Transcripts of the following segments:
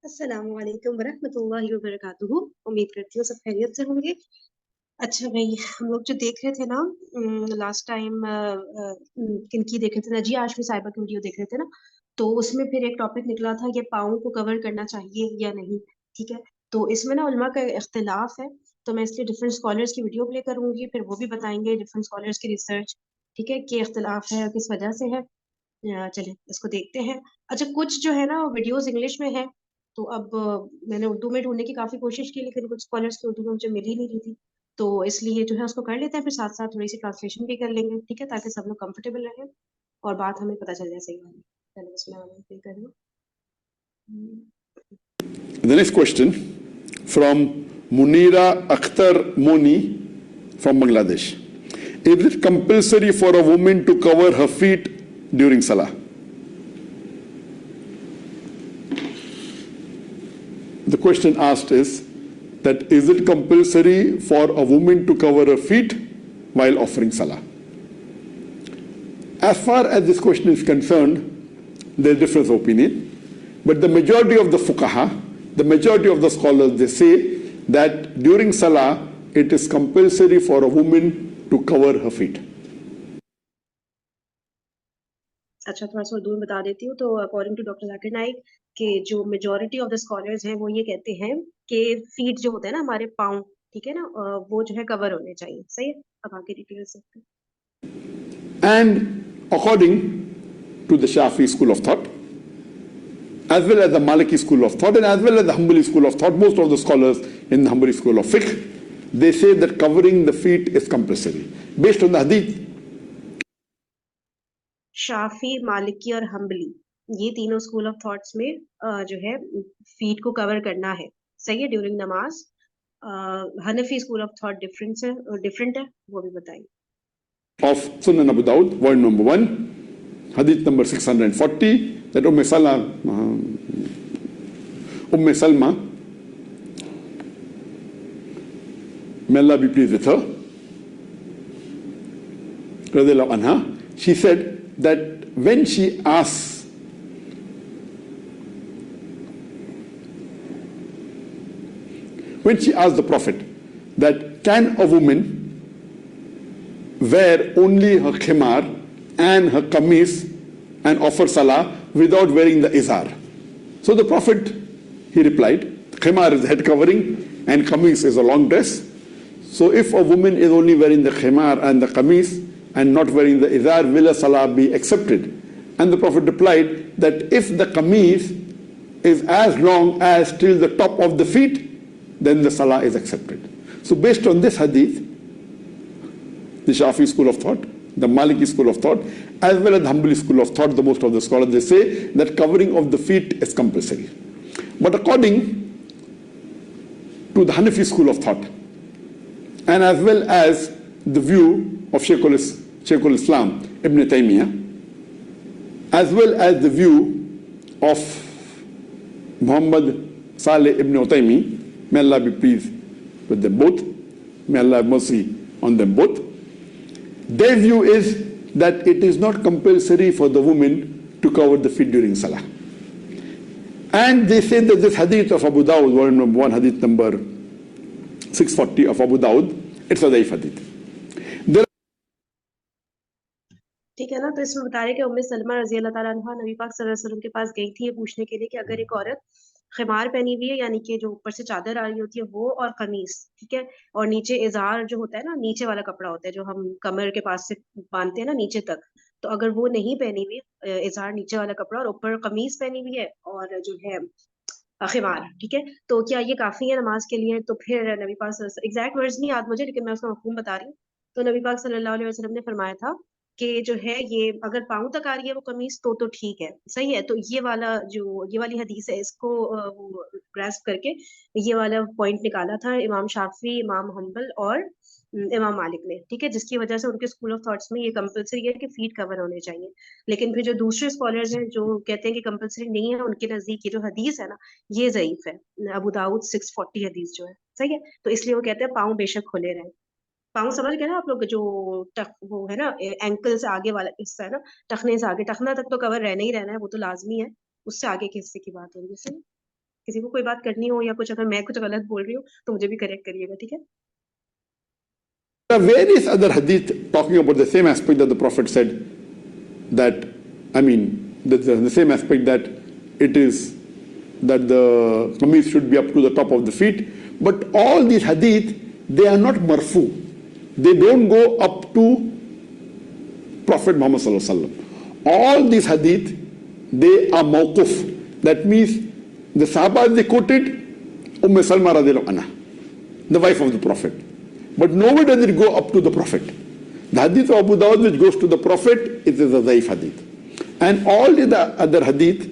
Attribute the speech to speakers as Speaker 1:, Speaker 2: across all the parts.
Speaker 1: अस्सलामु अलैकुम वरहमतुल्लाहि वबरकातुहू। उम्मीद करती हूँ सब खैरियत से होंगे। अच्छा भाई, हम लोग जो देख रहे थे ना लास्ट टाइम, किनकी देख रहे थे, नजिया आशमी साहिबा की वीडियो देख रहे थे ना, तो उसमें फिर एक टॉपिक निकला था ये पाँव को कवर करना चाहिए या नहीं। ठीक है, तो इसमें ना उलमा का इख्तिलाफ है, तो मैं इसलिए डिफरेंट स्कॉलर्स की वीडियो प्ले करूंगी, फिर वो भी बताएंगे डिफरेंट स्कॉलर्स की रिसर्च। ठीक है, कि इख्तिलाफ है और किस वजह से है। चलिए इसको देखते हैं। अच्छा, कुछ जो है ना वीडियोस इंग्लिश में है, तो अब मैंने उर्दू में ढूंढने की काफी कोशिश की, लेकिन कुछ स्कॉलर्स की उर्दू में मुझे मिल ही नहीं रही थी। तो इसलिए जो है उसको कर लेते हैं, फिर साथ साथ थोड़ी सी ट्रांसलेशन भी कर लेंगे, ठीक है, ताकि सब लोग कंफर्टेबल रहें और बात हमें पता चल जाए सही वाली। चलो इसमें कर लो।
Speaker 2: The next question from Munira Akhtar Moni from Bangladesh. Is it compulsory for a woman to cover her feet during Salah? The question asked is that is it compulsory for a woman to cover her feet while offering Salah? As far as this question is concerned, there is difference of opinion, but the majority of the fuqaha, the majority of the scholars, they say that during Salah, it is compulsory for a woman to cover her feet.
Speaker 1: अच्छा, थोड़ा सा उर्दू में बता देती हूँ। तो according to doctor Zakir Naik, कि जो मेजोरिटी ऑफ द स्कॉलर्स हैं वो ये कहते हैं कि फीट जो होते हैं ना हमारे पाँव, ठीक है ना, वो जो है कवर होने चाहिए। सही है, अब आगे डिटेल्स देखते हैं।
Speaker 2: And according to the Shafi school of thought, as well as the Maliki school of thought, and as well as the Hanbali school of thought, most of the scholars in the Hanbali school of fiqh, they say that covering the feet is compulsory. Based on the hadith,
Speaker 1: Shafi, मालिकी और humbly, ये तीनों school of thoughts में जो है feet को cover करना है, सही है, ड्यूरिंग नमाज। हनफी स्कूल ऑफ थॉट डिफरेंट है, वो भी बताएं।
Speaker 2: of Sunan Abu Dawud, volume number 1, hadith number 640, that Salma, may Allah be pleased with her, radiallahu anha, she said that when she asked the Prophet that can a woman wear only her khimar and her kameez and offer salah without wearing the izar. So the Prophet, he replied, khimar is head covering and kameez is a long dress. So if a woman is only wearing the khimar and the kameez and not wearing the izar, will a salah be accepted? And the Prophet replied that if the kameez is as long as till the top of the feet, then the salah is accepted. So based on this hadith, the Shafi school of thought, the Maliki school of thought, as well as the Hanbali school of thought, the most of the scholars, they say that covering of the feet is compulsory. But according to the Hanafi school of thought, and as well as the view of Shaykhul Islam Ibn Taymiyyah, as well as the view of Muhammad Saleh Ibn Utaymi, may Allah be pleased with them both, may Allah have mercy on them both. Their view is that it is not compulsory for the woman to cover the feet during Salah. And they say that this hadith of Abu Dawud, volume number 1, hadith number 640 of Abu Dawud, it's a daif hadith.
Speaker 1: ठीक है ना, तो इसमें बता रहे कि उम्मे सलमा रजी अल्लाह ताला अन्हा नबी पाक सल्लल्लाहु अलैहि वसल्लम के पास गई थी ये पूछने के लिए कि अगर एक औरत खिमार पहनी हुई है, यानी कि जो ऊपर से चादर आ रही होती है वो, और कमीज, ठीक है, और नीचे इजार जो होता है ना, नीचे वाला कपड़ा होता है जो हम कमर के पास से बांधते हैं ना नीचे तक, तो अगर वो नहीं पहनी हुई, इजार नीचे वाला कपड़ा और ऊपर कमीज पहनी हुई है और जो है खिमार, ठीक है, तो क्या ये काफी है नमाज के लिए? तो फिर नबी पाक, एग्जैक्ट वर्ड्स नहीं याद मुझे, लेकिन मैं उसका मफहूम बता रही हूँ। तो नबी पाक सल्लल्लाहु अलैहि वसल्लम ने फरमाया था कि जो है ये अगर पाँव तक आ रही है वो कमीज तो ठीक है, सही है। तो ये वाली हदीस है, इसको वो ग्रास्प करके ये वाला पॉइंट निकाला था इमाम शाफी, इमाम हम्बल और इमाम मालिक ने, ठीक है, जिसकी वजह से उनके स्कूल ऑफ थॉट्स में ये कंपलसरी है कि फीट कवर होने चाहिए। लेकिन फिर जो दूसरे स्कॉलर्स हैं जो कहते हैं कि कंपलसरी नहीं है, उनके नजदीक ये जो हदीस है ना, ये ज़ईफ है, अबू दाऊद 640 हदीस जो है, सही है। तो इसलिए वो कहते हैं पाँव बेशक खुले रहे। पाँव समझ गए ना आप लोग, जो वो है ना एंकल से आगे वाला हिस्सा है ना, टखने से आगे, टखना तक तो कवर रहना ही रहना है, वो तो लाजमी है। उससे आगे के हिस्से की बात हो रही है, किसी को कोई बात करनी हो या कुछ, अगर मैं कुछ गलत बोल रही हूँ तो मुझे भी करेक्ट करिएगा, ठीक है?
Speaker 2: There are various other hadith talking about the same aspect that the Prophet said that, the same aspect that it is that the qameez should be up to the top of the feet. But all these hadith, they are not marfu. They don't go up to Prophet Muhammad Sallallahu Alaihi Wasallam. All these hadith, they are mawquf. That means the Sahaba they quoted Salma radiallahu anha, the wife of the Prophet. But nowhere does it go up to the Prophet. The hadith of Abu Dawud which goes to the Prophet, it is a dhaif hadith. And all the other hadith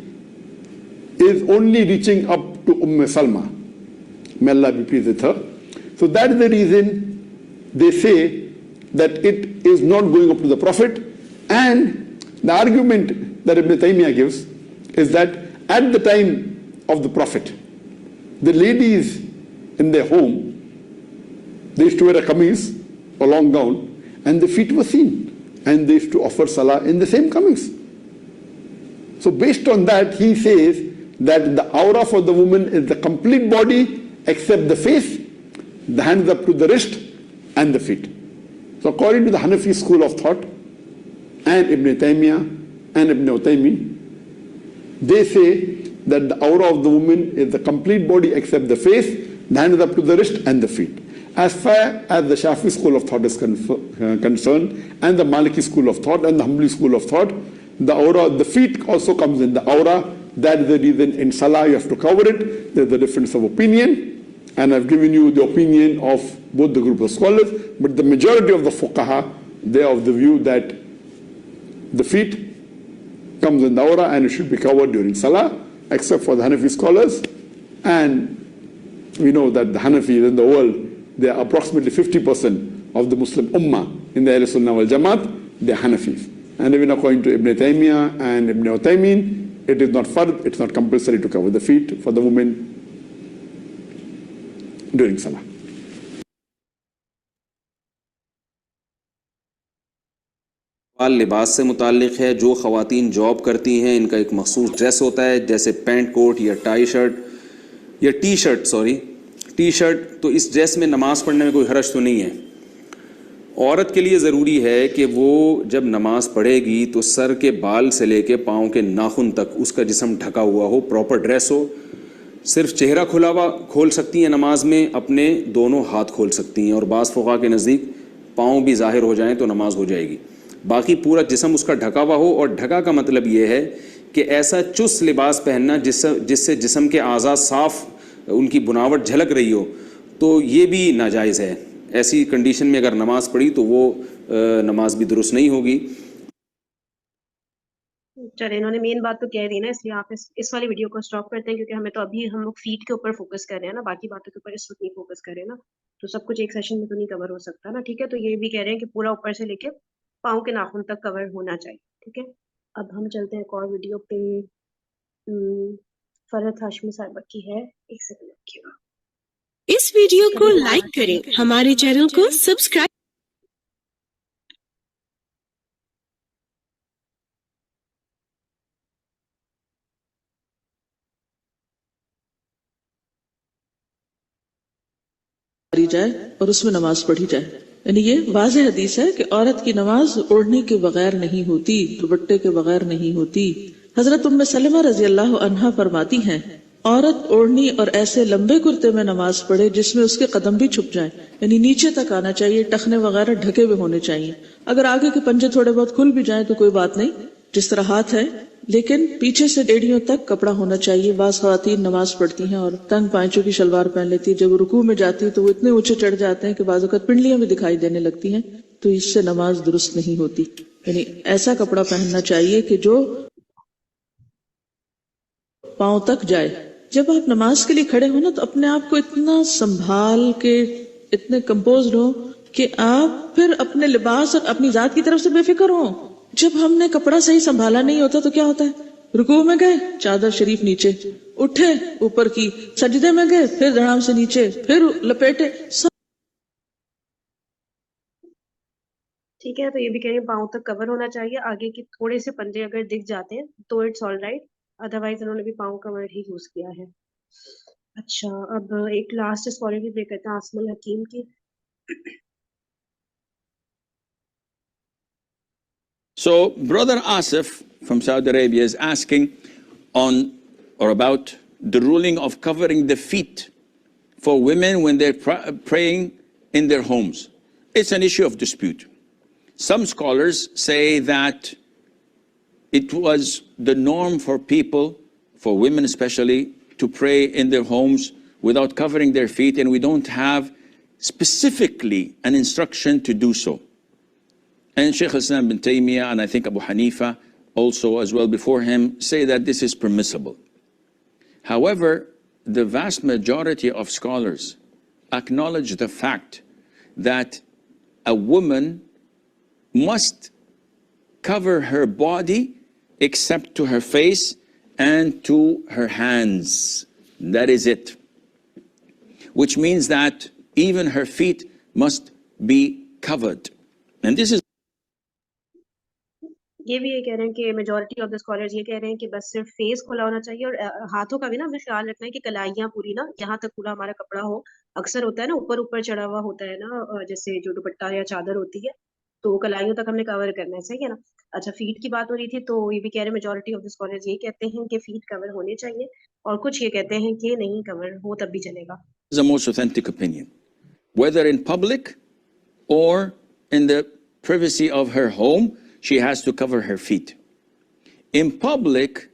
Speaker 2: is only reaching up to Salma. May Allah be pleased with her. So that is the reason they say that it is not going up to the Prophet. And the argument that Ibn Taymiyyah gives is that at the time of the Prophet, the ladies in their home, they used to wear a kameez, a long gown, and the feet were seen. And they used to offer salah in the same kameez. So based on that, he says that the aura for the woman is the complete body except the face, the hands up to the wrist, and the feet. So according to the Hanafi school of thought, and Ibn Taymiyyah and Ibn Uthaymeen, they say that the aura of the woman is the complete body except the face, the hands up to the wrist, and the feet. As far as the Shafi school of thought is concerned, and the Maliki school of thought, and the Hanbali school of thought, the aura, the feet also comes in the aura. That is the reason in Salah you have to cover it. There's a difference of opinion, and I've given you the opinion of both the group of scholars, but the majority of the fuqaha, they are of the view that the feet comes in the aura and it should be covered during Salah, except for the Hanafi scholars. And we know that the Hanafis in the world, they are approximately 50% of the Muslim Ummah in the Ahl Sunnah wal Jamaat, they are Hanafis. And even according to Ibn Taymiyyah and Ibn Uthaymeen, it is not fard, it's not compulsory to cover the feet for the woman during Salah.
Speaker 3: लिबास से मुताल्लिक़ है। जो ख़वातीन job करती हैं इनका एक मखसूस ड्रेस होता है, जैसे पैंट कोट या टी शर्ट। तो इस ड्रेस में नमाज़ पढ़ने में कोई हरज तो नहीं है। औरत के लिए ज़रूरी है कि वो जब नमाज़ पढ़ेगी तो सर के बाल से लेके पाँव के नाखून तक उसका जिस्म ढका हुआ हो, प्रॉपर ड्रेस हो। सिर्फ चेहरा खुला हुआ खोल सकती हैं नमाज में, अपने दोनों हाथ खोल सकती हैं, और बाज़ फुक़हा के नज़दीक पाँव भी ज़ाहिर हो जाएं तो नमाज हो जाएगी। बाकी पूरा जिस्म उसका ढका हुआ हो, और ढका का मतलब ये है कि ऐसा चुस्त लिबास पहनना जिससे जिस्म के आज़ा साफ़ उनकी बुनावट झलक रही हो, तो ये भी नाजायज़ है। ऐसी कंडीशन में अगर नमाज पढ़ी तो वो नमाज भी दुरुस्त नहीं होगी।
Speaker 1: चलिए, इन्होंने मेन बात तो कह दी ना, इसलिए आप इस वाली वीडियो को स्टॉप करते हैं, क्योंकि हमें तो अभी हम लोग फीट के ऊपर फोकस कर रहे हैं ना, बाकी बातों के ऊपर इस वक्त नहीं फोकस कर रहे हैं ना, तो सब कुछ एक सेशन में तो नहीं कवर हो सकता ना, ठीक है? तो ये भी कह रहे हैं कि पूरा ऊपर से लेके पाँव के नाखून तक कवर होना चाहिए, ठीक है? अब हम चलते हैं एक और वीडियो पे। फरहत हाशमी साहिबा की है, एक सेकंड रखिएगा।
Speaker 4: इस वीडियो को लाइक करें, हमारे चैनल को सब्सक्राइब।
Speaker 5: जाए और उसमें नमाज पढ़ी जाए। यानी ये वाज़ेह हदीस है कि औरत की नमाज ओढ़ने के बगैर नहीं होती, दुपट्टे के बगैर नहीं होती। हजरत उम्मे सलमा रजी अल्लाह अन्हा फरमाती हैं, औरत ओढ़नी और ऐसे लंबे कुर्ते में नमाज पढ़े जिसमें उसके कदम भी छुप जाए, यानी नीचे तक आना चाहिए, टखने वगैरह ढके हुए होने चाहिए। अगर आगे के पंजे थोड़े बहुत खुल भी जाए तो कोई बात नहीं, जिस तरह हाथ है, लेकिन पीछे से एड़ियों तक कपड़ा होना चाहिए। बास ख़वातीन नमाज पढ़ती हैं और तंग पांचों की शलवार पहन लेती है, जब रुकू में जाती है तो वो इतने ऊंचे चढ़ जाते हैं कि बाज़ वक़्त पिंडलियां भी दिखाई देने लगती हैं, तो इससे नमाज दुरुस्त नहीं होती। यानी ऐसा कपड़ा पहनना चाहिए कि जो पांव तक जाए। जब आप नमाज के लिए खड़े हो ना, तो अपने आप को इतना संभाल के, इतने कंपोज्ड हो कि आप फिर अपने लिबास और अपनी जात की तरफ से बेफिक्र हो। जब हमने कपड़ा सही संभाला नहीं होता तो क्या होता है, रुकू में गए चादर शरीफ नीचे, उठे ऊपर की, सजदे में गए फिर धड़ाम से नीचे, फिर लपेटे।
Speaker 1: ठीक है, तो ये भी कह रही है पाँव तक कवर होना चाहिए, आगे के थोड़े से पंजे अगर दिख जाते हैं तो इट्स ऑल राइट, अदरवाइज उन्होंने भी पाँव कवर ही यूज किया है। अच्छा, अब एक लास्ट स्कॉलर की ब्रेक करते हैं आसमुल हकीम की।
Speaker 6: So, Brother Asif from Saudi Arabia is asking on or about the ruling of covering the feet for women when they're praying in their homes. It's an issue of dispute. Some scholars say that it was the norm for people, for women especially, to pray in their homes without covering their feet, and we don't have specifically an instruction to do so. And Sheikh Islam bin Taymiyyah and I think Abu Hanifa also as well before him say that this is permissible. However, the vast majority of scholars acknowledge the fact that a woman must cover her body except to her face and to her hands. That is it. Which means that even her feet must be covered. And this is
Speaker 1: ये भी ये कह रहे हैं कि majority of the scholars ये कह रहे हैं कि बस सिर्फ फेस खुला होना चाहिए और हाथों का भी ना हमें ख्याल रखना है कि कलाइयाँ पूरी ना यहाँ तक पूरा हमारा कपड़ा हो। अक्सर होता है ना ऊपर ऊपर चढ़ा हुआ होता है ना, जैसे जो दुपट्टा या चादर होती है, तो कलाइयों तक हमने कवर करना है, सही है ना। अच्छा, फीट की बात हो रही थी, तो ये भी कह रहे हैं मेजोरिटी ऑफ द स्कॉलर्स ये कहते हैं कि फीट कवर होने चाहिए और कुछ ये कहते हैं कि नहीं, कवर हो तब भी चलेगा।
Speaker 6: the most authentic opinion. Whether in public or in the privacy of her home, she has to cover her feet. In public,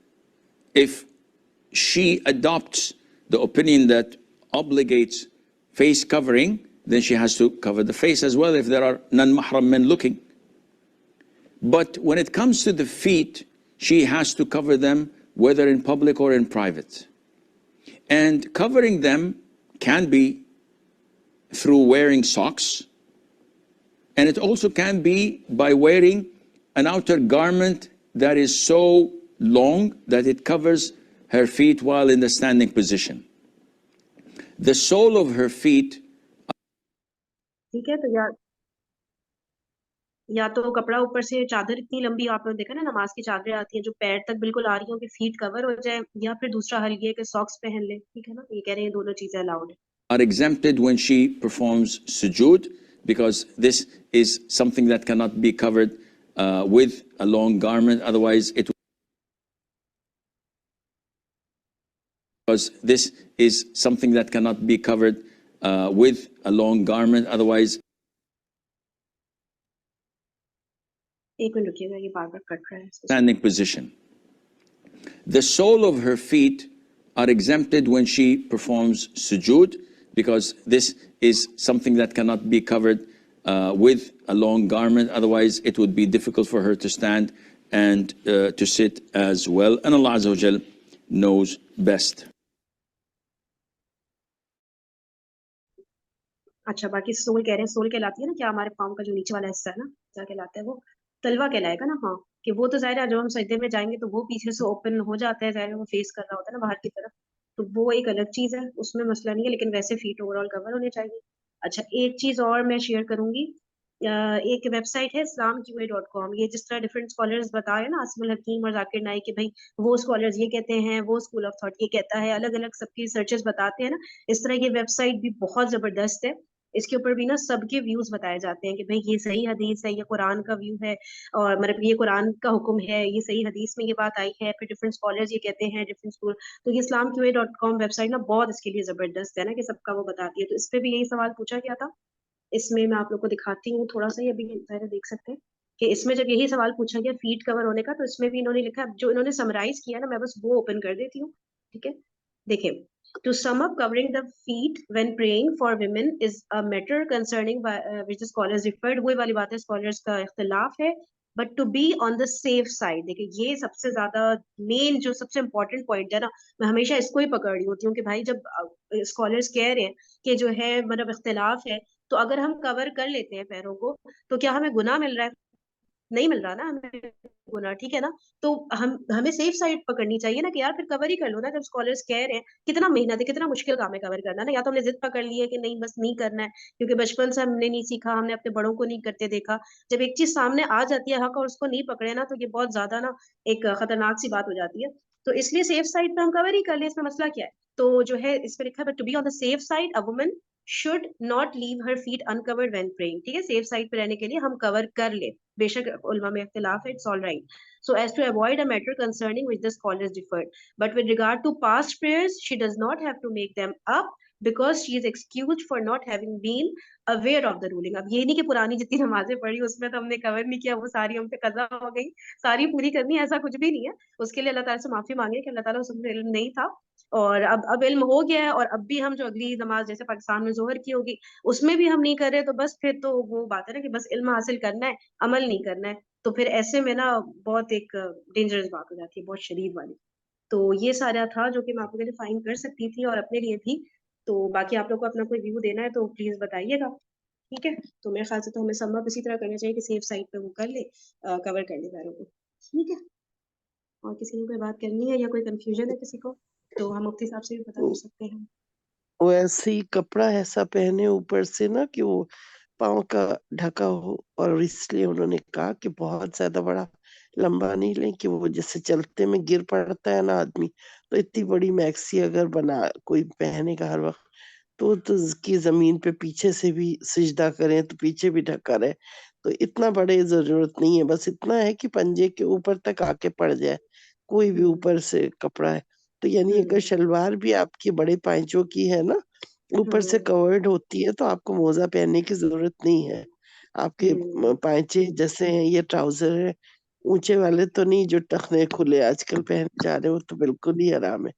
Speaker 6: if she adopts the opinion that obligates face covering, then she has to cover the face as well if there are non-mahram men looking. But when it comes to the feet, she has to cover them whether in public or in private. And covering them can be through wearing socks, and it also can be by wearing an outer garment that is so long that it covers her feet while in the standing position. The sole of her feet.
Speaker 1: ठीक है, तो या तो कपड़ा ऊपर से चादर इतनी लंबी, आपने देखा ना नमाज की चादरें आती हैं जो पैर तक बिल्कुल आ रही हो कि फीट कवर हो जाए, या फिर दूसरा हल ये कि सॉक्स पहन ले, ठीक है ना। ये कह रहे हैं दोनों चीजें अलाउड है।
Speaker 6: Are exempted when she performs sujood, because this is something that cannot be covered with a long garment, otherwise it because this is something that cannot be covered with a long garment, otherwise
Speaker 1: एक minute रुकिएगा, ये बार बार cut रहा है।
Speaker 6: standing position. The sole of her feet are exempted when she performs sujood, because this is something that cannot be covered with a long garment, otherwise it would be difficult for her to stand and to sit as well, and Allah Azza wa Jal knows best.
Speaker 1: अच्छा, बाकी soul कह रहे हैं, soul कहलाती है ना क्या, हमारे पाँव का जो नीचे वाला हिस्सा है ना, क्या कहलाता है वो, तलवा कहलाएगा ना। हाँ, कि वो तो जाहिर है जब हम सजदे में जाएंगे तो वो पीछे से ओपन हो जाता है, जाहिर है वो फेस कर रहा होता है ना बाहर की तरफ, तो वो एक अलग चीज है, उसमें मसला नहीं है, लेकिन वैसे फीट ओवरऑल कवर होने चाहिए। अच्छा, एक चीज और मैं शेयर करूंगी, एक वेबसाइट है islamqa.com, ये जिस तरह डिफरेंट स्कॉलर्स बता रहे हैं ना, आसमुल हकीम और जाकिर नाइक, कि भाई वो स्कॉलर्स ये कहते हैं, वो स्कूल ऑफ थॉट ये कहता है, अलग अलग सबकी रिसर्चेस बताते हैं ना, इस तरह ये वेबसाइट भी बहुत जबरदस्त है। इसके ऊपर भी ना सबके व्यूज बताए जाते हैं कि भाई ये सही हदीस है, ये कुरान का व्यू है, और मतलब ये कुरान का हुक्म है, ये सही हदीस में ये बात आई है, फिर डिफरेंट स्कॉलर्स ये कहते हैं, डिफरेंट स्कूल। तो ये islamqa.com वेबसाइट ना बहुत इसके लिए जबरदस्त है ना, कि सबका वो बताती है। तो इस पे भी यही सवाल पूछा गया था, इसमें मैं आप लोग को दिखाती हूँ थोड़ा सा, ये अभी ज़रा देख सकते हैं कि इसमें जब यही सवाल पूछा गया फीट कवर होने का, तो इसमें भी इन्होंने लिखा, जो इन्होंने समराइज किया ना, मैं बस वो ओपन कर देती हूँ, ठीक है। देखिए, to sum up, covering the feet when praying for women is a matter concerning which the scholars referred, वही वाली बात है, स्कॉलर्स का इख्तिलाफ है, but to be on the safe side. देखिए, ये सबसे ज्यादा मेन जो सबसे इम्पोर्टेंट पॉइंट है ना, मैं हमेशा इसको ही पकड़ रही होती हूँ कि भाई जब स्कॉलर्स कह रहे हैं कि जो है मतलब इख्तिलाफ है, तो अगर हम कवर कर लेते हैं पैरों को, तो क्या हमें गुनाह मिल रहा है? नहीं मिल रहा ना हमें गुनाह, ठीक है ना। तो हमें सेफ साइड पकड़नी चाहिए ना, कि यार फिर कवर ही कर लो ना, जब स्कॉलर्स कह रहे हैं। कितना मेहनत है, कितना मुश्किल काम है कवर करना ना, या तो हमने जिद पकड़ ली है कि नहीं बस नहीं करना है, क्योंकि बचपन से हमने नहीं सीखा, हमने अपने बड़ों को नहीं करते देखा। जब एक चीज सामने आ जाती है हक और उसको नहीं पकड़े ना, तो ये बहुत ज्यादा ना एक खतरनाक सी बात हो जाती है। तो इसलिए सेफ साइड पे हम कवर ही कर ले, इसमें मसला क्या है। तो जो है इस पे लिखा है, to be on the safe side a woman should not leave her feet uncovered when praying, ठीक है, सेफ साइड पे रहने के लिए हम कवर कर ले, बेशक उलमा में इख्तिलाफ है, it's all right. So as to avoid a matter concerning which the scholars differed, but with regard to past prayers, she does not have to make them up because she is excused for not having been aware of the ruling. अब ये नहीं कि पुरानी जितनी नमाजें पढ़ी उसमें तो हमने कवर नहीं किया, वो सारी हम पे कज़ा हो गई, सारी पूरी करनी है, ऐसा कुछ भी नहीं है। उसके लिए अल्लाह ताला से माफी मांगे कि अल्लाह ताला को उसमें इल्म नहीं था, और अब इल्म हो गया है, और अब भी हम जो अगली नमाज जैसे पाकिस्तान में जोहर की होगी उसमें भी हम नहीं कर रहे, तो बस फिर तो वो बात है ना कि बस इल्म हासिल करना है, अमल नहीं करना है। तो फिर ऐसे में ना बहुत एक डेंजरस बात हो जाती है, बहुत शदीद वाली। तो ये सारा था जो कि मैं आपको डिफाइन कर सकती थी, और अपने लिए भी। तो बाकी आप लोग को अपना कोई व्यू देना है तो प्लीज बताइएगा, ठीक है। तो मेरे ख्याल से तो हमें सम अप इसी तरह करना चाहिए कि सेफ साइड पे वो कर ले, कवर कर ले पैरों को, ठीक है। और किसी ने कोई बात करनी है या कोई कंफ्यूजन है किसी को, तो हम मुफ्ती साहब से भी पता कर सकते हैं।
Speaker 7: वो ऐसे ही कपड़ा ऐसा पहने ऊपर से ना कि वो पाँव का ढका हो, और इसलिए उन्होंने कहा कि बहुत ज्यादा बड़ा लंबा नहीं लें कि वो जैसे चलते में गिर पड़ता है ना आदमी, तो इतनी बड़ी मैक्सी अगर बना कोई पहनेगा हर वक्त तो उसकी जमीन पे पीछे से भी सिजदा करें तो पीछे भी ढका रहे, तो इतना बड़े जरूरत नहीं है, बस इतना है कि पंजे के ऊपर तक आके पड़ जाए, कोई भी ऊपर से कपड़ा है। तो यानी अगर शलवार भी आपकी बड़े पाइचों की है ना, ऊपर से कवर्ड होती है, तो आपको मोजा पहनने की जरूरत नहीं है। आपके पाइचे जैसे हैं, ये ट्राउजर है ऊंचे वाले तो नहीं, जो टखने खुले आजकल पहने जा रहे हो, तो बिल्कुल ही आराम है।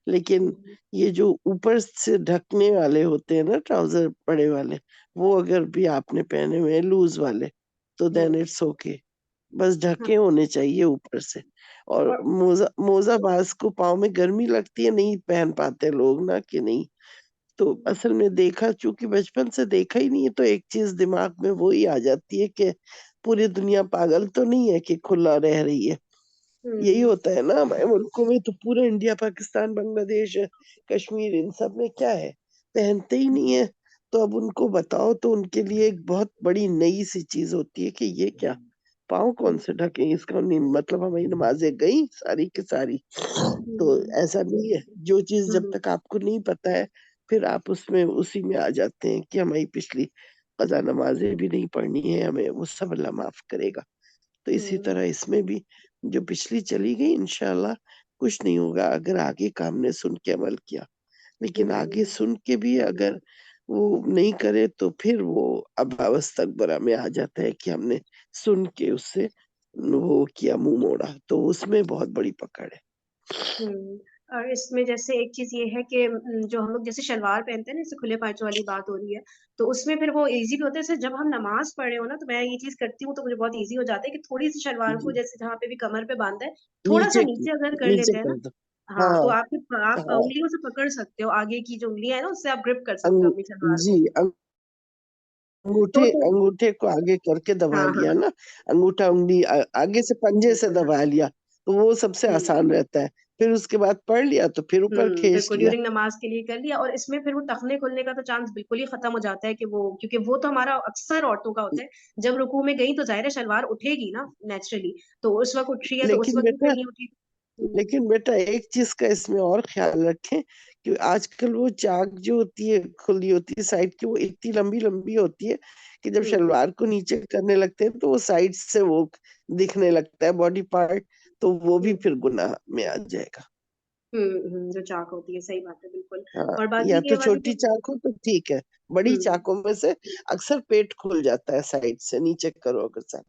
Speaker 7: लेकिन ये जो ऊपर से ढकने वाले होते हैं ना ट्राउजर बड़े वाले, वो अगर भी आपने पहने हुए हैं लूज वाले, तो देन इट्स ओके, बस ढके होने चाहिए ऊपर से। और
Speaker 1: और
Speaker 7: मोजा मोजा बाज को पाँव में गर्मी लगती है, नहीं पहन पाते लोग ना कि नहीं। तो असल में देखा, चूंकि बचपन से देखा ही नहीं है, तो एक चीज दिमाग में वो ही आ जाती है कि पूरी दुनिया पागल तो नहीं है कि खुला रह रही है। यही होता है ना हमारे मुल्कों में, तो पूरा इंडिया, पाकिस्तान, बांग्लादेश, कश्मीर, इन सब में क्या है, पहनते ही नहीं है। तो अब उनको बताओ तो उनके लिए एक बहुत बड़ी नई सी चीज होती है कि ये क्या, पाँव कौन से ढके, इसका नहीं मतलब हमारी नमाजें गई सारी की सारी। तो ऐसा नहीं है, जो चीज जब तक आपको नहीं पता है, फिर आप उसमें उसी में आ जाते हैं कि हमारी पिछली कज़ा नमाजें भी नहीं पढ़नी है हमें, वो सब अल्लाह माफ करेगा। तो इसी तरह इसमें भी जो पिछली चली गई, इंशाल्लाह कुछ नहीं होगा अगर आगे का हमने सुन के अमल किया। लेकिन आगे सुन के भी अगर वो नहीं करे, तो फिर वो अबावस तकबरा में आ जाता है कि हमने सुन के उससे वो किया, मुंह मोड़ा, तो उसमें बहुत बड़ी पकड़ है।
Speaker 1: और इसमें जैसे एक चीज ये है कि जो हम लोग जैसे शलवार पहनते हैं ना, जैसे खुले पांचों वाली बात हो रही है, तो उसमें फिर वो इजी भी होता है। जैसे जब हम नमाज पढ़ रहे हो ना, तो मैं ये चीज करती हूँ, तो मुझे बहुत इजी हो जाता है कि थोड़ी सी शलवार को
Speaker 7: जी,
Speaker 1: जैसे जहाँ पे भी कमर पे बांधा है, थोड़ा सा
Speaker 7: नीचे की,
Speaker 1: नीचे अगर कर
Speaker 7: नीचे
Speaker 1: लेते हैं ना,
Speaker 7: कर दो।
Speaker 1: हाँ, तो
Speaker 7: हाँ,
Speaker 1: आप
Speaker 7: हाँ,
Speaker 1: उंगलियों से पकड़ सकते हो, आगे की जो उंगलियां है ना उससे आप ग्रिप कर सकते
Speaker 7: अंगू,
Speaker 1: हो अपनी शलवार
Speaker 7: जी,
Speaker 1: को।
Speaker 7: अंगूठे
Speaker 1: तो
Speaker 7: अंगूठे को आगे करके दबा
Speaker 1: हाँ
Speaker 7: लिया
Speaker 1: हाँ।
Speaker 7: ना, अंगूठा उंगली आगे से पंजे से
Speaker 1: बिल्कुल हाँ।
Speaker 7: दबा लिया, तो वो सबसे
Speaker 1: हम्म
Speaker 7: आसान रहता है। फिर उसके बाद पढ़ लिया तो फिर ऊपर खींच
Speaker 1: बिल्कुल
Speaker 7: लिया।
Speaker 1: ड्यूरिंग नमाज के लिए कर लिया, और इसमें फिर वो टखने खुलने का तो चांस बिल्कुल ही खत्म हो जाता है कि वो, क्योंकि वो तो हमारा अक्सर औरतों का होता है, जब रुकू में गई तो जाहिर है शलवार उठेगी ना नेचुरली, तो उस वक्त उठ रही है तो उस
Speaker 7: लेकिन
Speaker 1: वक्त भी फिर
Speaker 7: बेटा
Speaker 1: नहीं उठी।
Speaker 7: लेकिन बेटा एक चीज का इसमें और ख्याल रखें कि आजकल वो चाक जो होती है, खुली होती है साइड की, वो इतनी लंबी लंबी होती है कि जब
Speaker 1: हम्म
Speaker 7: शलवार को नीचे करने लगते हैं तो वो साइड से वो दिखने लगता है बॉडी पार्ट, तो वो भी
Speaker 1: हम्म
Speaker 7: फिर गुनाह में आ जाएगा।
Speaker 1: जो चाक होती है, सही बात है बिल्कुल।
Speaker 7: हाँ,
Speaker 1: और
Speaker 7: या
Speaker 1: बाकी
Speaker 7: तो
Speaker 1: ये वाली
Speaker 7: छोटी
Speaker 1: जो
Speaker 7: चाक हो तो ठीक है, बड़ी
Speaker 1: हम्म
Speaker 7: चाकों में से अक्सर पेट खुल जाता है साइड से, नीचे करो अगर चाक।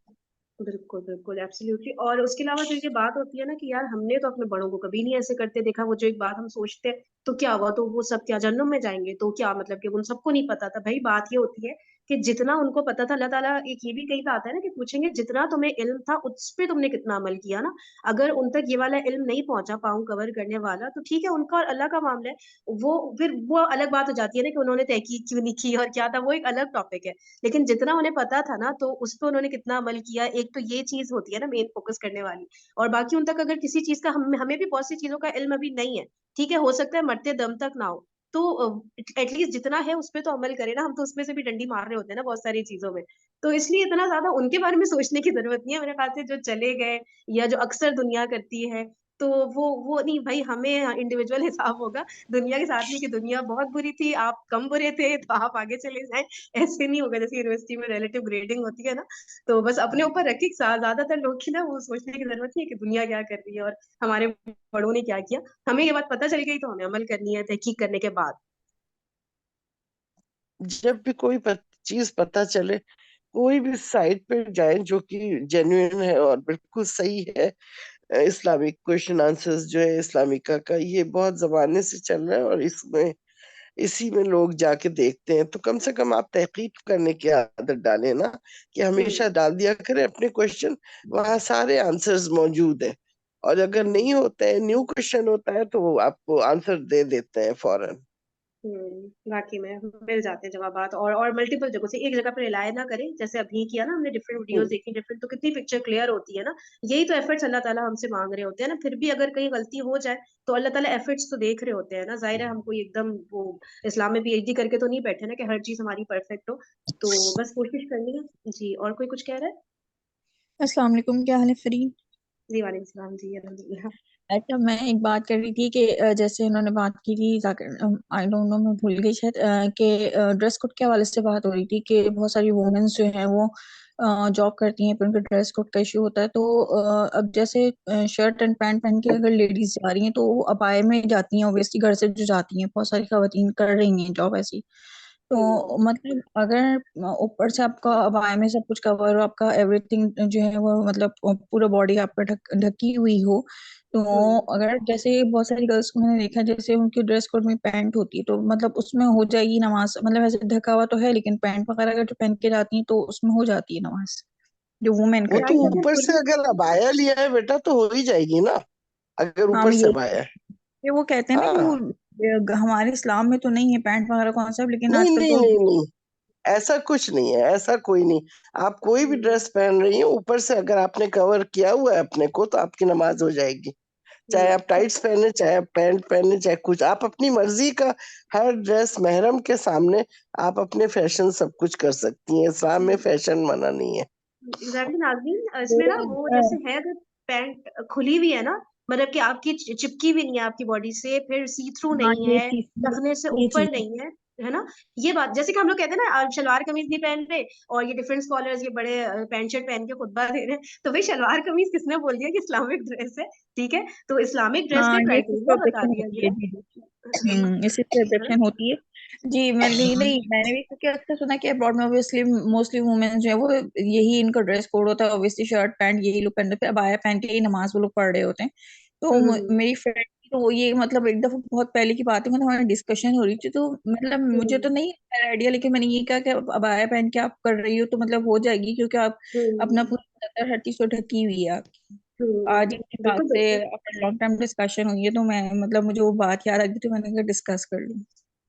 Speaker 1: बिल्कुल बिल्कुल एब्सोल्युटली। और उसके अलावा जो ये बात होती है ना कि यार हमने तो अपने बड़ों को कभी नहीं ऐसे करते देखा, वो जो एक बात हम सोचते हैं तो क्या हुआ, तो वो सब क्या जन्नत में जाएंगे, तो क्या मतलब कि उन सबको नहीं पता था। भाई बात ये होती है कि जितना उनको पता था, अल्लाह ताला एक ये भी कहीं पे आता है ना कि पूछेंगे जितना तुम्हें इल्म था उस पे तुमने कितना अमल किया ना। अगर उन तक ये वाला इल्म नहीं पहुंचा, पाँव कवर करने वाला, तो ठीक है उनका और अल्लाह का मामला है। वो फिर वो अलग बात हो जाती है ना कि उन्होंने तहकीक क्यों नहीं की और क्या था, वो एक अलग टॉपिक है। लेकिन जितना उन्हें पता था ना, तो उस पर उन्होंने कितना अमल किया, एक तो ये चीज होती है ना मेन फोकस करने वाली। और बाकी उन तक अगर किसी चीज का, हमें भी बहुत सी चीजों का इल्म अभी नहीं है, ठीक है, हो सकता है मरते दम तक ना हो, तो एटलीस्ट जितना है उस पे तो अमल करें ना। हम तो उसमें से भी डंडी मार रहे होते हैं ना बहुत सारी चीजों में। तो इसलिए इतना ज्यादा उनके बारे में सोचने की जरूरत नहीं है मेरे ख्याल से, जो चले गए या जो अक्सर दुनिया करती है, तो वो नहीं भाई, हमें इंडिविजुअल हिसाब होगा दुनिया के साथ में, कि दुनिया बहुत बुरी थी, आप कम बुरे थे तो आप आगे चले जाएं। ऐसे नहीं होगा जैसे यूनिवर्सिटी में रिलेटिव ग्रेडिंग होती है ना। तो बस अपने ऊपर रखिए, ज्यादातर लोग की ना वो सोचने की जरूरत नहीं है कि दुनिया क्या कर रही है और हमारे बड़ों ने क्या किया। हमें ये बात पता चल गई तो हमें अमल करनी है तहकीक करने के बाद।
Speaker 7: जब भी कोई चीज पता चले, कोई भी साइट पे जाए जो कि जेन्युइन है और बिल्कुल सही है, इस्लामिक क्वेश्चन आंसर्स जो है इस्लामिका का ये बहुत जमाने से चल रहा है और इसमें इसी में लोग जाके देखते हैं। तो कम से कम आप तहकीक करने की आदत डालें ना, कि हमेशा डाल दिया करें अपने क्वेश्चन, वहां सारे आंसर्स मौजूद है। और अगर नहीं होता है, न्यू क्वेश्चन होता है, तो वो आपको आंसर दे देते हैं फौरन।
Speaker 1: वाकई में मिल जाते हैं जवाबात, और मल्टीपल जगहों से, एक जगह पर रिलाय ना करें। जैसे अभी किया ना हमने, डिफरेंट वीडियोस
Speaker 7: हम्म।
Speaker 1: देखी डिफरेंट, तो कितनी पिक्चर क्लियर होती है ना। यही तो एफर्ट्स अल्लाह ताला हमसे मांग रहे होते हैं ना। फिर भी अगर कहीं गलती हो जाए तो अल्लाह ताला एफर्ट्स तो देख रहे होते हैं ना। जाहिर है हम कोई एकदम वो इस्लाम में पीएचडी करके तो नहीं बैठे ना कि हर चीज हमारी परफेक्ट हो। तो बस कोशिश करनी है जी। और कोई कुछ कह रहा है?
Speaker 8: अस्सलाम वालेकुम, क्या हाल है फरीन?
Speaker 1: जी वालेकुम सलाम जी, अल्हम्दुलिल्लाह।
Speaker 8: अच्छा, मैं एक बात कर रही थी कि जैसे उन्होंने बात की थी, आई डोंट नो, मैं भूल गई शायद, कि ड्रेस कोड के हवाले से बात हो रही थी कि बहुत सारी वुमेन्स जो हैं वो जॉब करती हैं, पर उनके ड्रेस कोड का इशू होता है। तो अब जैसे शर्ट एंड पैंट पहन के अगर लेडीज जा रही हैं तो वो अबाए में जाती हैं, ओब्वियसली घर से जो जाती हैं, बहुत सारी खवातीन कर रही हैं जॉब ऐसी। तो मतलब अगर ऊपर से आपका अबाया में सब कुछ कवर हो, आपका एवरीथिंग जो है वो मतलब पूरा बॉडी आपका ढकी हुई हो, तो अगर जैसे बहुत सारी गर्ल्स को मैंने देखा, जैसे उनकी ड्रेस कोड में पैंट होती है तो मतलब उसमें हो जाएगी नमाज, मतलब ऐसे ढका हुआ तो है लेकिन पैंट वगैरह अगर जो पहन के जाती हैं तो उसमें हो जाती है नमाज, जो वुमेन
Speaker 7: वो तो
Speaker 8: करती हैं।
Speaker 7: ऊपर से अगर अबाया लिया है बेटा तो हो ही जाएगी ना, अगर
Speaker 8: हाँ,
Speaker 7: ऊपर
Speaker 8: मैं
Speaker 7: से
Speaker 8: यही,
Speaker 7: अबाया है।
Speaker 8: ये वो कहते हैं ना कि वो
Speaker 7: हाँ।
Speaker 8: हमारे इस्लाम में तो नहीं है पैंट वगैरह कॉन्सेप्ट, लेकिन
Speaker 7: नहीं
Speaker 8: आजकल
Speaker 7: नहीं
Speaker 8: तो।
Speaker 7: नहीं नहीं, ऐसा कुछ नहीं है, ऐसा कोई नहीं। आप कोई भी ड्रेस पहन रही हो, ऊपर से अगर आपने कवर किया हुआ है अपने को, तो आपकी नमाज हो जाएगी। चाहे आप टाइट्स पहने, चाहे आप पैंट पहने, चाहे कुछ, आप अपनी मर्जी का हर ड्रेस महरम के सामने आप अपने फैशन सब कुछ कर सकती हैं। इस्लाम में फैशन मना नहीं है।
Speaker 1: एग्जैक्टली नाज़रीन, इसमें ना वो
Speaker 8: तो
Speaker 1: जैसे है, अगर पैंट खुली हुई है ना, मतलब कि आपकी चिपकी भी नहीं है आपकी बॉडी से, फिर सी थ्रू
Speaker 8: हाँ,
Speaker 1: नहीं
Speaker 8: ये
Speaker 1: है,
Speaker 8: चीज,
Speaker 1: टखने से
Speaker 8: ये
Speaker 1: ऊपर
Speaker 8: चीज है।
Speaker 1: नहीं है ना। ये बात जैसे कि हम लोग कहते हैं ना, शलवार कमीज नहीं पहन रहे और ये डिफरेंट स्कॉलर्स ये बड़े पैंट शर्ट पहन के खुतबा दे रहे हैं, तो भाई शलवार कमीज किसने बोल दिया कि इस्लामिक ड्रेस है? ठीक है, तो इस्लामिक ड्रेस
Speaker 8: हाँ,
Speaker 1: का
Speaker 8: ये चीज तो
Speaker 1: क्राइटेरिया बता
Speaker 8: ऑब्जेक्शन
Speaker 1: दिया
Speaker 8: होती
Speaker 1: गया
Speaker 8: है,
Speaker 1: है।
Speaker 8: जी जी। इससे तो ऑब्जेक्शन होती है। जी, मैं नहीं नहीं, मैंने भी क्योंकि अक्सर सुना कि अब्रॉड में ऑब्वियसली मोस्टली वुमेन जो है वो यही इनका ड्रेस कोड होता है, ऑब्वियसली शर्ट पैंट यही लोग पहनते हैं, अबाया पहन के ही नमाज वो लोग पढ़ रहे होते हैं। तो मेरी फ्रेंड, तो वो ये मतलब एक दफा बहुत पहले की बात है, मतलब हमारी डिस्कशन हो रही थी, तो मतलब मुझे तो नहीं आइडिया, लेकिन मैंने ये कहा कि अबाया पहन के आप कर रही हो तो मतलब हो जाएगी, क्योंकि आप अपना पूरा हर चीज तो ढकी हुई है आपकी। आज इनके बात
Speaker 1: बिल्कुल
Speaker 8: से
Speaker 1: बिल्कुल।
Speaker 8: लॉन्ग टाइम डिस्कशन हुई है, तो मैं मतलब मुझे वो बात याद आ गई, तो मैंने कहा डिस्कस कर लूं।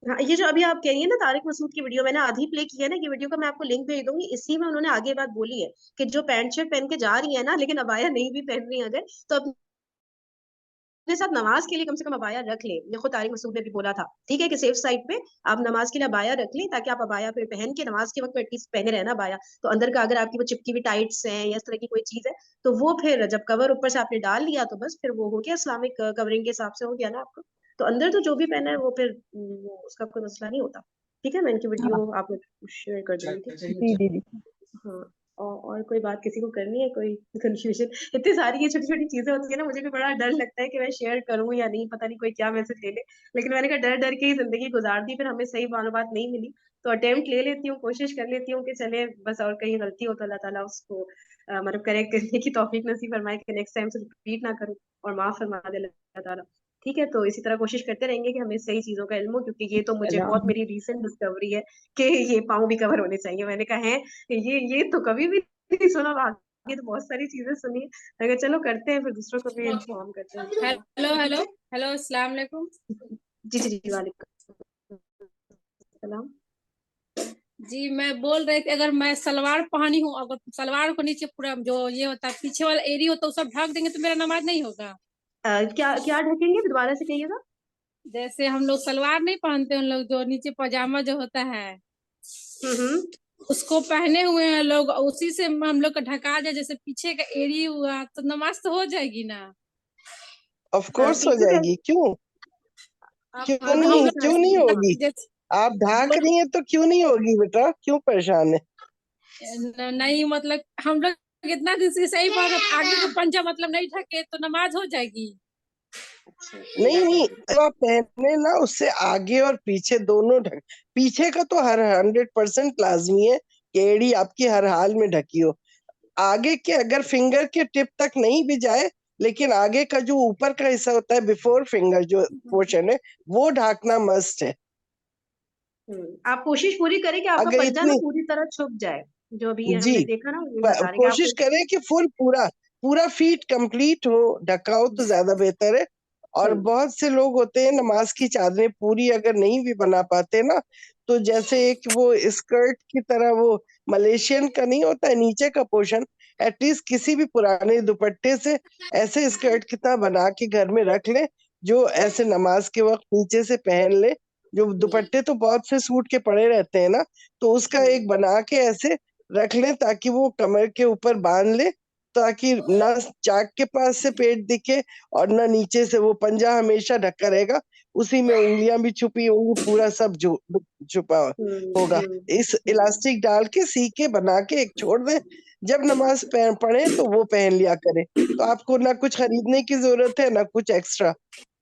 Speaker 1: हाँ, ये जो अभी आप कह रही है ना तारिक मसूद की वीडियो, मैंने आधी प्ले की है ना, ये वीडियो का मैं आपको लिंक भेज दूंगी। इसी में उन्होंने आगे बात बोली है कि जो पैंट शर्ट पहन के जा रही है ना, लेकिन अबाया नहीं भी पहन रही है अगर, तो अपने साथ नमाज के लिए कम से कम अबाया रख ले। ये खुद तारिक मसूद ने भी बोला था, ठीक है, कि सेफ साइड पे आप नमाज के लिए अबाया रख लें, ताकि आप अबाया फिर पहन के नमाज के वक्त एटलीस्ट पहने रहना अबाया। तो अंदर का अगर आपकी वो चिपकी हुई टाइट्स हैं या इस तरह की कोई चीज है, तो वो फिर जब कवर ऊपर से आपने डाल लिया तो बस फिर वो हो गया, इस्लामिक कवरिंग के हिसाब से हो गया ना आपको। तो अंदर तो जो भी पहना है वो फिर वो उसका कोई मसला नहीं होता। ठीक है, मैं इनकी
Speaker 8: हाँ,
Speaker 1: वीडियो आपको शेयर कर दूंगी, ठीक है।
Speaker 8: जी जी जी।
Speaker 1: हाँ। और कोई बात किसी को करनी है, कोई कंफ्यूजन? इतनी सारी ये छोटी छोटी चीजें होती है ना, मुझे भी बड़ा डर लगता है कि मैं शेयर करूं या नहीं, पता नहीं कोई क्या मैसेज ले ले। लेकिन मैंने कहा डर डर के ही जिंदगी गुजार दी, फिर हमें सही मालूमात नहीं मिली, तो अटेम्प्ट ले लेती हूँ, कोशिश कर लेती हूँ कि चले बस, और कहीं गलती हो तो अल्लाह ताला उसको मतलब करेक्ट करने की तौफीक नसीब फरमाए कि नेक्स्ट टाइम से रिपीट ना करूँ, और माफ फरमा दे अल्लाह ताला। ठीक है, तो इसी तरह कोशिश करते रहेंगे कि हमें सही चीजों का इल्म हो, क्योंकि ये तो मुझे बहुत मेरी रीसेंट डिस्कवरी है कि ये पाँव भी कवर होने चाहिए। मैंने कहा है ये तो कभी भी नहीं सुना, आगे तो बहुत सारी चीजें सुनी है। अगर चलो करते हैं, फिर दूसरों को भी इन्फॉर्म करते हैं इंशाल्लाह।
Speaker 9: हेलो हेलो हेलो, अस्सलाम वालेकुम।
Speaker 1: जी जी जी, वालेकुम सलाम।
Speaker 9: जी, मैं बोल रही थी, अगर मैं सलवार पहनी हूँ, अगर सलवार को नीचे पूरा जो ये होता है पीछे वाला एरिया होता है वो सब ढक देंगे तो मेरा नमाज नहीं होगा?
Speaker 1: क्या क्या ढकेंगे, दोबारा से कहिएगा।
Speaker 9: जैसे हम लोग सलवार नहीं पहनते, उन लोग जो नीचे पजामा जो होता है
Speaker 1: हम्म।
Speaker 9: उसको पहने हुए हैं लोग, उसी से हम लोग का ढका जाए, जैसे पीछे का एरिया हुआ तो नमाज तो हो जाएगी ना?
Speaker 7: ऑफ कोर्स हो
Speaker 1: पीछे से
Speaker 7: जाएगी, क्यों क्यों
Speaker 9: हाँ, तो हम
Speaker 7: नहीं,
Speaker 9: लोग
Speaker 7: क्यों नहीं होगी?
Speaker 9: जैसे
Speaker 7: आप ढाक रही हैं तो क्यों नहीं होगी बेटा, क्यों परेशान है?
Speaker 9: नहीं मतलब हम लोग इतना दिन से सही बात है, आगे का पंजा मतलब नहीं ढके तो नमाज हो जाएगी।
Speaker 7: नहीं नहीं, तो आप पहने ना उससे आगे और पीछे दोनों ढक, पीछे का तो हर 100% लाजमी है कि एड़ी आपकी हर हाल में ढकी हो। आगे के अगर फिंगर के टिप तक नहीं भी जाए, लेकिन आगे का जो ऊपर का हिस्सा होता है बिफोर फिंगर जो पोर्शन है, वो ढाकना मस्ट है।
Speaker 1: आप कोशिश पूरी करें कि आपका
Speaker 7: अगर
Speaker 1: पंजा ना
Speaker 7: इतनी,
Speaker 1: पूरी तरह छुप जाए। जो भी
Speaker 7: जी,
Speaker 1: हमने देखा ना ये बता रहे हैं कि
Speaker 7: कोशिश
Speaker 1: आपको
Speaker 7: करें कि फुल पूरा पूरा फीट कंप्लीट हो, ढका हो तो ज्यादा बेहतर है। और बहुत से लोग होते हैं नमाज की चादरें पूरी अगर नहीं भी बना पाते ना, तो जैसे एक वो स्कर्ट की तरह वो मलेशियन का नहीं होता है नीचे का पोर्शन, एटलीस्ट किसी भी पुराने दुपट्टे से ऐसे स्कर्ट की तरह बना के घर में रख ले, जो ऐसे नमाज के वक्त नीचे से पहन ले। जो दुपट्टे तो बहुत से सूट के पड़े रहते हैं ना, तो उसका एक बना के ऐसे रख लें ताकि वो कमर के ऊपर बांध ले, ताकि ना चाक के पास से पेट दिखे और ना नीचे से, वो पंजा हमेशा ढका रहेगा, उसी में उंगलियां भी छुपी होंगी, पूरा सब छुपा होगा। इस इलास्टिक डाल के सी के बना के एक छोड़ दें, जब नमाज पढ़े तो वो पहन लिया करें, तो आपको ना कुछ खरीदने की जरूरत है ना कुछ एक्स्ट्रा।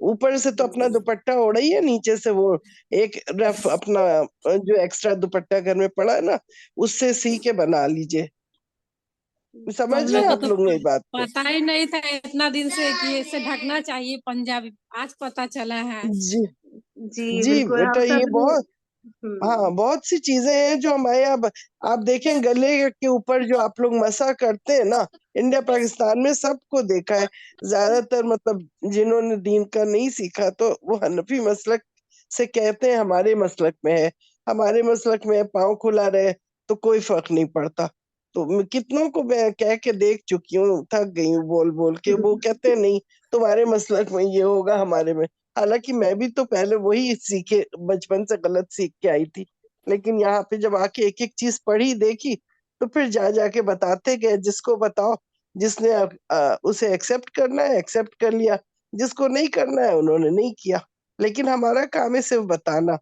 Speaker 7: ऊपर से तो अपना दुपट्टा ओढ़ा ही है, नीचे से वो एक रफ अपना जो एक्स्ट्रा दुपट्टा घर में पड़ा है ना, उससे सी के बना लीजिए। समझ
Speaker 9: हम
Speaker 7: रहे
Speaker 9: लोग
Speaker 7: हैं
Speaker 9: को
Speaker 7: आप
Speaker 9: तो
Speaker 7: लोग मेरी बात को?
Speaker 9: पता ही नहीं था इतना दिन से कि इसे ढकना चाहिए पंजाबी, आज पता चला है।
Speaker 7: जी
Speaker 1: जी
Speaker 7: जी
Speaker 1: बिल्कुल हम
Speaker 7: बेटा, ये
Speaker 1: सब
Speaker 7: बहुत, हाँ बहुत सी चीजें हैं जो हमारे यहाँ आप देखें गले के ऊपर जो आप लोग मसा करते हैं ना, इंडिया पाकिस्तान में सबको देखा है। ज्यादातर मतलब जिन्होंने दीन का नहीं सीखा तो वो हनफी मसलक से कहते हैं हमारे मसलक में है, हमारे मसलक में पाँव खुला रहे तो कोई फर्क नहीं पड़ता। तो मैं कितनों को मैं कह के देख चुकी हूँ, थक गई हूँ बोल बोल के, वो कहते हैं नहीं तुम्हारे मसलक में ये होगा, हमारे में। हालांकि मैं भी तो पहले वही सीखे, बचपन से गलत सीख के आई थी, लेकिन यहाँ पे जब आके एक एक चीज पढ़ी देखी, तो फिर जा जाके बताते गए, जिसको बताओ, जिसने उसे एक्सेप्ट करना है एक्सेप्ट कर लिया, जिसको नहीं करना है उन्होंने नहीं किया, लेकिन हमारा काम है सिर्फ बताना।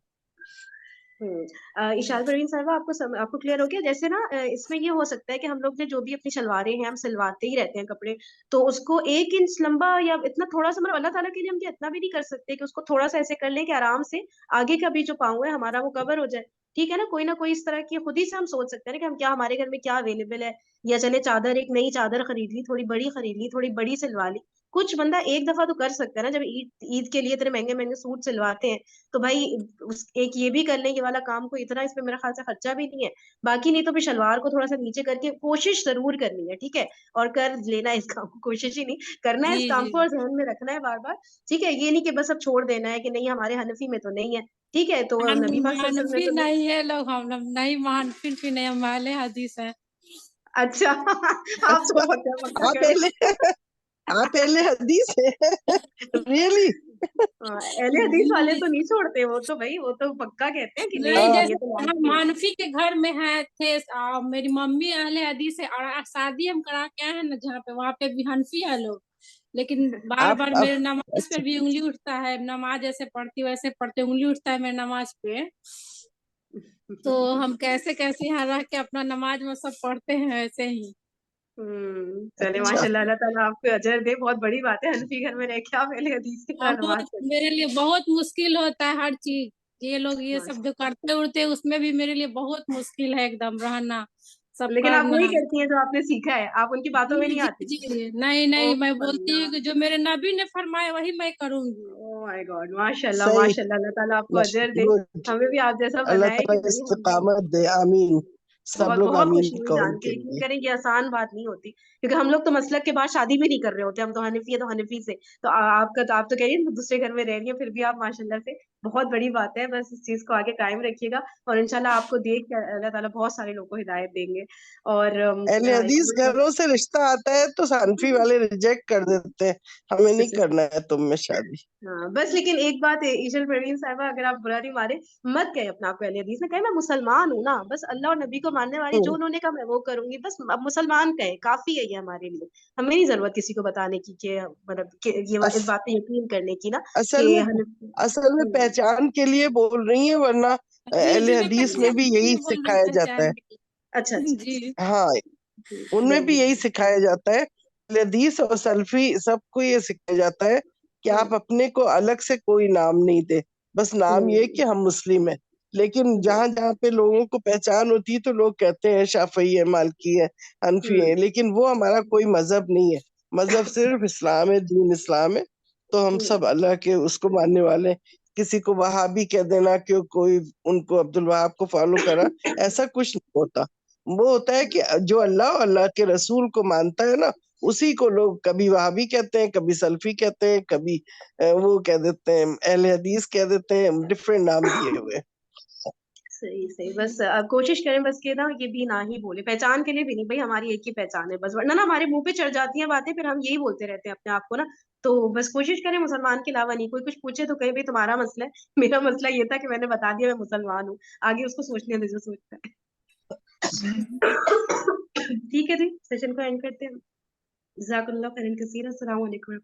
Speaker 1: इशाल परवीन साहब आपको क्लियर हो गया? जैसे ना इसमें ये हो सकता है कि हम लोग ने जो भी अपनी शलवारें हैं हम सिलवाते ही रहते हैं कपड़े, तो उसको 1 इंच लंबा या इतना थोड़ा सा, मतलब अल्लाह ताला के लिए हम क्या इतना भी नहीं कर सकते कि उसको थोड़ा सा ऐसे कर लें कि आराम से आगे का भी जो पाँव है हमारा वो कवर हो जाए। ठीक है ना कोई इस तरह की खुद ही से हम सोच सकते हैं ना कि हम क्या, हमारे घर में क्या अवेलेबल है, या चले चादर, एक नई चादर खरीद ली, थोड़ी बड़ी खरीद ली, थोड़ी बड़ी सिलवा ली। कुछ बंदा एक दफा तो कर सकता है ना, जब ईद ईद के लिए इतने महंगे महंगे सूट सिलवाते हैं, तो भाई एक ये भी कर लें, ये वाला काम को इतना इसमें मेरा ख्याल से खर्चा भी नहीं है। बाकी नहीं तो फिर शलवार को थोड़ा सा नीचे करके कोशिश जरूर करनी है, ठीक है, और कर लेना है इस काम को, कोशिश ही नहीं करना है
Speaker 9: जी
Speaker 1: इस काम
Speaker 9: जी
Speaker 1: को, और ध्यान में रखना है बार बार। ठीक है, ये नहीं कि बस अब छोड़ देना है कि नहीं हमारे हनफी में तो नहीं है। ठीक है, तो नबी पाक सल्लल्लाहु अलैहि वसल्लम ने
Speaker 9: मानफी
Speaker 1: तो नहीं।
Speaker 9: नहीं है लोग, हम लोग नहीं मानफी भी नहीं, हमारे हदीस है।
Speaker 1: अच्छा आप तो
Speaker 7: अच्छा,
Speaker 1: पक्का पक्का
Speaker 7: आप
Speaker 1: कर
Speaker 7: पहले आप पहले हदीस है रियली?
Speaker 1: अहले हदीस वाले तो नहीं छोड़ते, वो तो भाई वो तो पक्का कहते हैं कि
Speaker 9: नहीं,
Speaker 1: नहीं ये
Speaker 9: जैसे
Speaker 1: तो
Speaker 9: हम
Speaker 1: लाजमी है।
Speaker 9: मानफी के घर में है थे, मेरी मम्मी अहले हदीस है, और शादी हम करा के आए हैं ना जहाँ पे, वहाँ पे भी हनफी है लोग, लेकिन बार
Speaker 7: आप
Speaker 9: बार
Speaker 7: आप
Speaker 9: मेरे नमाज पे
Speaker 7: अच्छा,
Speaker 9: भी उंगली उठता है, नमाज जैसे पढ़ती वैसे पढ़ते उंगली उठता है मेरे नमाज पे। तो हम कैसे कैसे यहाँ रह के अपना नमाज में सब पढ़ते हैं ऐसे ही।
Speaker 1: चले
Speaker 7: अच्छा,
Speaker 1: माशाल्लाह, अल्लाह ताला आपको अजर दे, बहुत बड़ी बात है हनफी घर में रह के आप अहले हदीस की तरह
Speaker 9: बहुत,
Speaker 1: नमाज पढ़।
Speaker 9: मेरे लिए बहुत मुश्किल होता है हर चीज, ये लोग ये सब जो करते उड़ते उसमें भी मेरे लिए बहुत मुश्किल है एकदम रहना, सब
Speaker 1: लेकिन आप वही
Speaker 9: करना।
Speaker 1: करती हैं जो आपने सीखा है, आप उनकी बातों में
Speaker 9: जी
Speaker 1: नहीं
Speaker 9: जी
Speaker 1: आती।
Speaker 9: जी, नहीं नहीं,
Speaker 1: ओह
Speaker 9: मैं बोलती हूँ
Speaker 1: अल्लाह,
Speaker 9: कि जो मेरे नबी ने फरमाया वही मैं करूंगी।
Speaker 1: ओह माय गॉड, माशाल्लाह
Speaker 7: सही,
Speaker 1: माशाल्लाह, अल्लाह ताला आपको अजर दे।
Speaker 7: गुड,
Speaker 1: हमें भी आप जैसा
Speaker 7: अल्लाह
Speaker 1: बनाए
Speaker 7: ताला
Speaker 1: कि भाई हम भी
Speaker 7: इस्तिकामत दे, आमीन। सब
Speaker 1: बहुत
Speaker 7: लोग
Speaker 1: बहुत
Speaker 7: आमीन
Speaker 1: खुशी हुई
Speaker 7: कहो
Speaker 1: जान के,
Speaker 7: इनके
Speaker 1: यकीन
Speaker 7: लिए।
Speaker 1: करें कि आसान बात नहीं होती, क्योंकि हम लोग तो मसलक के बाद शादी भी नहीं कर रहे होते, हम तो हनफी है तो हनफी से, तो आपका तो आप तो कह रही हैं दूसरे घर में रह रही हैं, फिर भी आप माशाल्लाह से बहुत बड़ी बात है, बस इस चीज को आगे कायम रखिएगा और इंशाल्लाह आपको देख के अल्लाह ताला बहुत सारे लोगों को हिदायत देंगे। और
Speaker 7: अहले हदीस घरों से रिश्ता आता है तो हनफी वाले रिजेक्ट कर देते हैं, हमें नहीं करना है तुम में शादी।
Speaker 1: हाँ बस, लेकिन एक बात है ईशल परवीन साहिबा, अगर आप बुरा नहीं मारे, मत कहे अपने आप को अहले हदीस में, कहे मैं मुसलमान हूँ ना, बस अल्लाह और नबी को मानने वाली, जो उन्होंने कहा मैं वो करूंगी, बस अब मुसलमान कहे, काफी है ये हमारे लिए। हमें नहीं जरूरत किसी को बताने की कि मतलब इस
Speaker 7: अस,
Speaker 1: बात पे यकीन करने की ना
Speaker 7: असल
Speaker 1: कि
Speaker 7: में असल में पहचान के लिए बोल रही है, वरना
Speaker 9: जी
Speaker 7: अहले
Speaker 9: जी, मैं
Speaker 7: हदीस में
Speaker 9: पहचान
Speaker 7: भी
Speaker 9: के
Speaker 7: यही
Speaker 9: लिए बोल रही हूँ,
Speaker 7: सिखाया जाता
Speaker 9: पहचान
Speaker 7: है।
Speaker 9: के लिए।
Speaker 1: अच्छा अच्छा
Speaker 9: जी
Speaker 7: हाँ, उनमें भी यही सिखाया जाता है, अहले हदीस और सल्फी सबको ये सिखाया जाता है कि आप अपने को अलग से कोई नाम नहीं दे, बस नाम ये कि हम मुस्लिम हैं। लेकिन जहां जहां पे लोगों को पहचान होती है तो लोग कहते हैं शाफई है, मालकी है, हनफी है, लेकिन वो हमारा कोई मजहब नहीं है। मजहब सिर्फ इस्लाम है, दीन इस्लाम है। तो हम सब अल्लाह के उसको मानने वाले हैं। किसी को वहाबी कह देना कि कोई उनको अब्दुल वहाब को फॉलो करा, ऐसा कुछ नहीं होता। वो होता है कि जो अल्लाह और अल्लाह के रसूल को मानता है ना, उसी को लोग कभी वहाबी कहते हैं, कभी सल्फी कहते हैं, कभी वो कह देते हैं, अहले हदीस कह देते हैं, डिफरेंट नाम दिए हुए।
Speaker 1: सही सही, बस कोशिश करें बस कि ना ये भी ना ही बोले, पहचान के लिए भी नहीं भाई, हमारी एक ही पहचान है बस, वरना ना हमारे मुंह पे चढ़ जाती हैं बातें, फिर हम यही बोलते रहते हैं अपने आप को ना। तो बस कोशिश करें मुसलमान के अलावा नहीं, कोई कुछ पूछे तो कहे भाई तुम्हारा मसला है, मेरा मसला ये था कि मैंने बता दिया मैं मुसलमान हूँ, आगे उसको सोचने दे जो सोचता है। ठीक है जी, सेशन को एंड करते हैं। जज़ाकल्लाह खैरन कसीर। अस्सलाम वालेकुम।